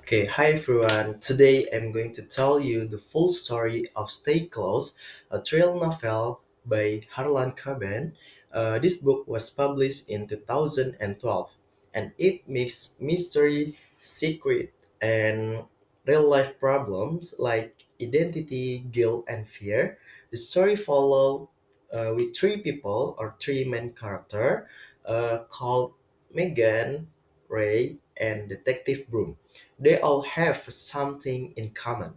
Okay, hi everyone. Today I'm going to tell you the full story of Stay Close, a thrill novel by Harlan Coben. This book was published in 2012 and it makes mystery, secret, and real life problems like identity, guilt, and fear. The story follow with three people or three main character called Megan, Ray, and Detective Broom. They all have something in common.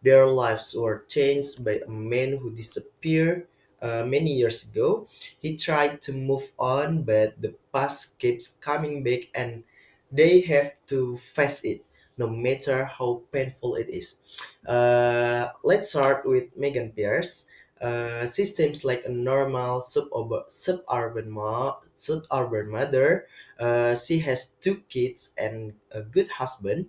Their lives were changed by a man who disappeared many years ago. He tried to move on, but the past keeps coming back and they have to face it, no matter how painful it is. Let's start with Megan Pierce. She seems like a normal suburban mother. She has two kids and a good husband,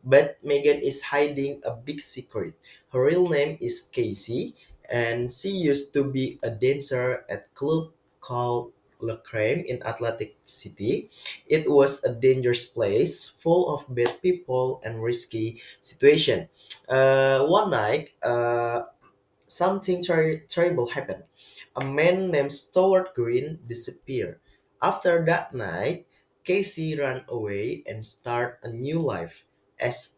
but Megan is hiding a big secret. Her real name is Casey, and she used to be a dancer at club called Le Crème in Atlantic City. It was a dangerous place, full of bad people and risky situation. One night, something terrible happened. A man named Stuart Green disappeared. After that night, Casey ran away and started a new life as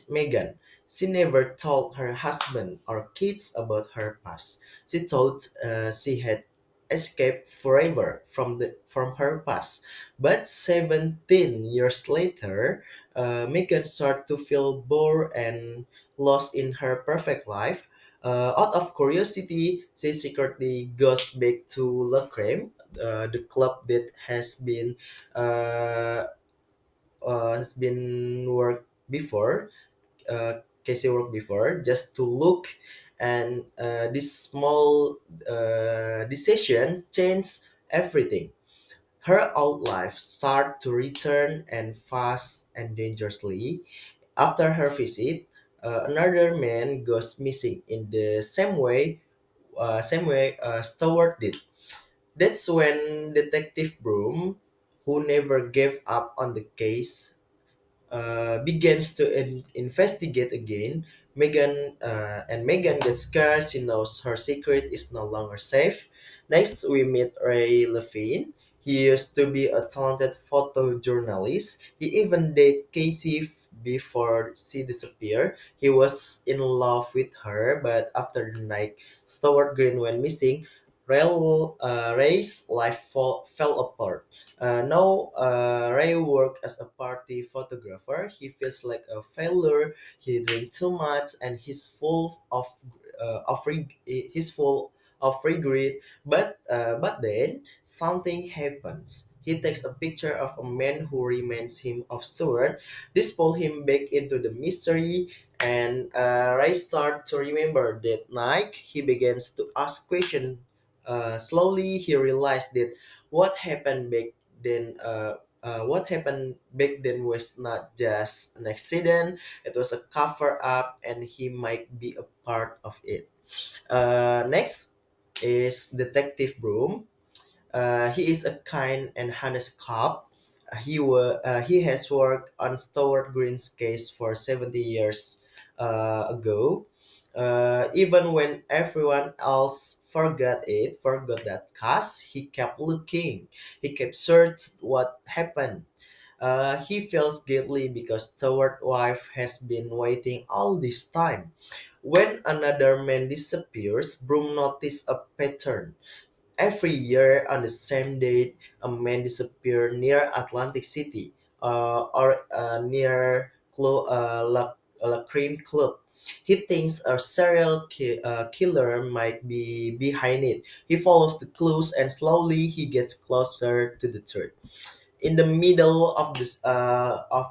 Megan. She never told her husband or kids about her past. She thought she had escaped forever from her past. But 17 years later, Megan started to feel bored and lost in her perfect life. Out of curiosity, she secretly goes back to La Creme, the club that uh, has been worked before. Casey worked before, just to look, and this small decision changed everything. Her old life started to return and fast and dangerously. After her visit, another man goes missing in the same way Stewart did. That's when Detective Broom, who never gave up on the case, begins to investigate again. Megan gets scared. She knows her secret is no longer safe. Next, we meet Ray Levine. He used to be a talented photojournalist. He even dated Casey before she disappeared. He was in love with her, but after the night Stuart Green went missing, Ray's life fell apart. Now, Ray worked as a party photographer. He feels like a failure. He drinks too much, and he's full of regret. But then something happens. He takes a picture of a man who reminds him of Stuart. This pulls him back into the mystery, and Ray starts to remember that night. He begins to ask questions. Slowly, he realized that what happened back what happened back then was not just an accident, it was a cover up, and he might be a part of it. Next is Detective Broom. He is a kind and honest cop. He has worked on Stuart Green's case for 70 years ago. Even when everyone else forgot that case, he kept looking. He kept searching what happened. He feels guilty because Stuart's wife has been waiting all this time. When another man disappears, Broom noticed a pattern. Every year on the same date, a man disappeared near Atlantic City or near La Creme Club. He thinks a killer might be behind it. He follows the clues and slowly he gets closer to the truth. In the middle of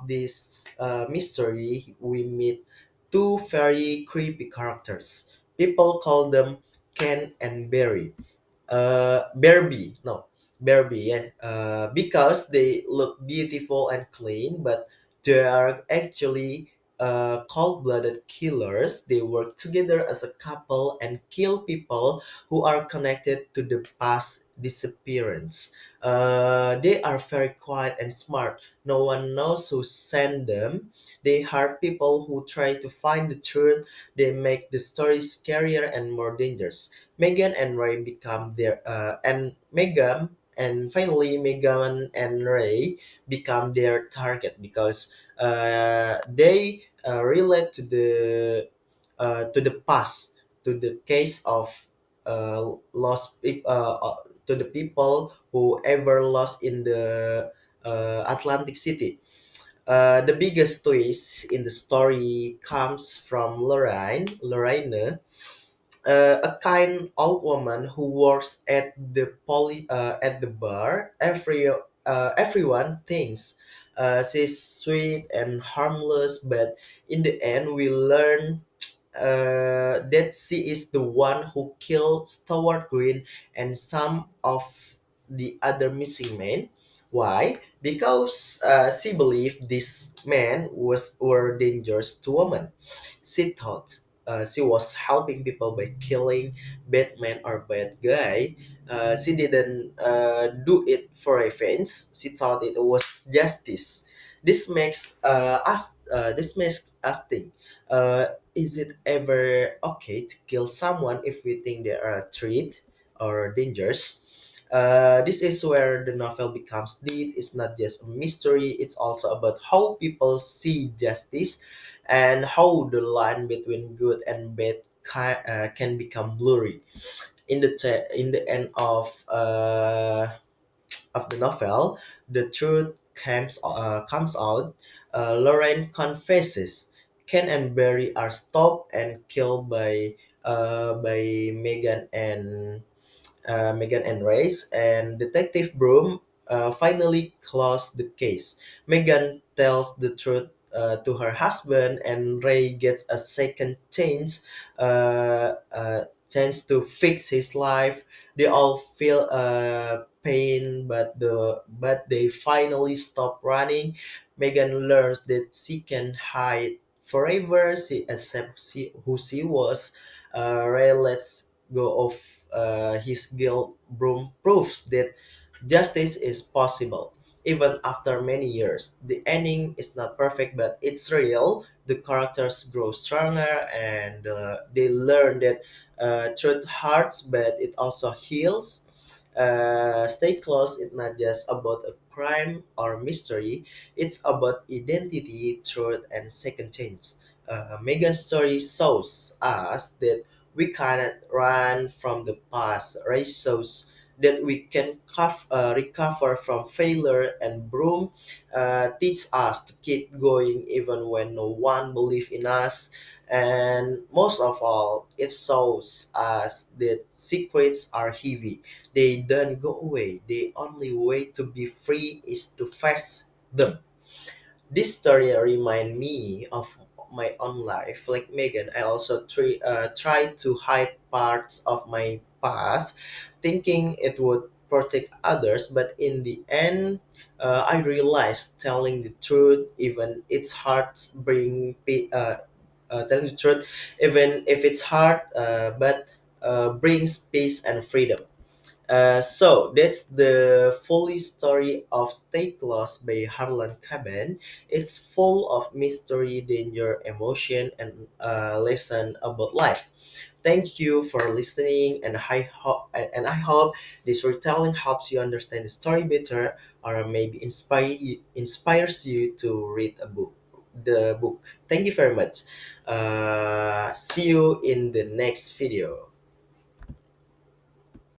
this mystery, we meet two very creepy characters. People call them Ken and Barry. Barbie, no, Barbie, yeah. Because they look beautiful and clean, but they are actually cold-blooded killers. They work together as a couple and kill people who are connected to the past disappearance. They are very quiet and smart. No one knows who sent them. They are people who try to find the truth. They make the story scarier and more dangerous. Megan and Ray become their and Megan and finally Megan and Ray become their target because they relate to the past, to the case of lost people, to the people who ever lost in the Atlantic City. The biggest twist in the story comes from Lorraine, a kind old woman who works at at the bar. Everyone thinks she's sweet and harmless, but in the end, we learn that she is the one who killed Stewart Green and some of the other missing men. Why? Because she believed these men were dangerous to women. She thought she was helping people by killing bad men or bad guy. She didn't do it for revenge. She thought it was justice. This makes us think. Is it ever okay to kill someone if we think they are a threat or dangerous? This is where the novel becomes deep. It's not just a mystery, it's also about how people see justice and how the line between good and bad can become blurry. In the end of the novel, the truth comes out. Lorraine confesses. Ken and Barry are stopped and killed by Megan and Race, and Detective Broom finally closed the case. Megan tells the truth to her husband, and Ray gets a second chance to fix his life. They all feel pain, but they finally stop running. Megan learns that she can hide forever. She accepts who she was. Ray lets go of his guilt. Broom proves that justice is possible even after many years. The ending is not perfect, but it's real. The characters grow stronger, and they learn that truth hurts, but it also heals. Stay Close is not just about a crime or mystery, it's about identity, truth, and second chance. Megan's story shows us that we cannot run from the past. Ray shows that we can recover from failure, and Broom teach us to keep going even when no one believes in us. And most of all, it shows us that secrets are heavy. They don't go away. The only way to be free is to face them. This story remind me of my own life. Like Megan, I also try to hide parts of my past, thinking it would protect others. But in the end, I realized telling the truth, even it's hard, telling the truth, even if it's hard, but brings peace and freedom. So that's the fully story of Stay Close by Harlan Coben. It's full of mystery, danger, emotion, and lesson about life. Thank you for listening, and I hope this retelling helps you understand the story better, or maybe inspires you to read the book. Thank you very much. See you in the next video.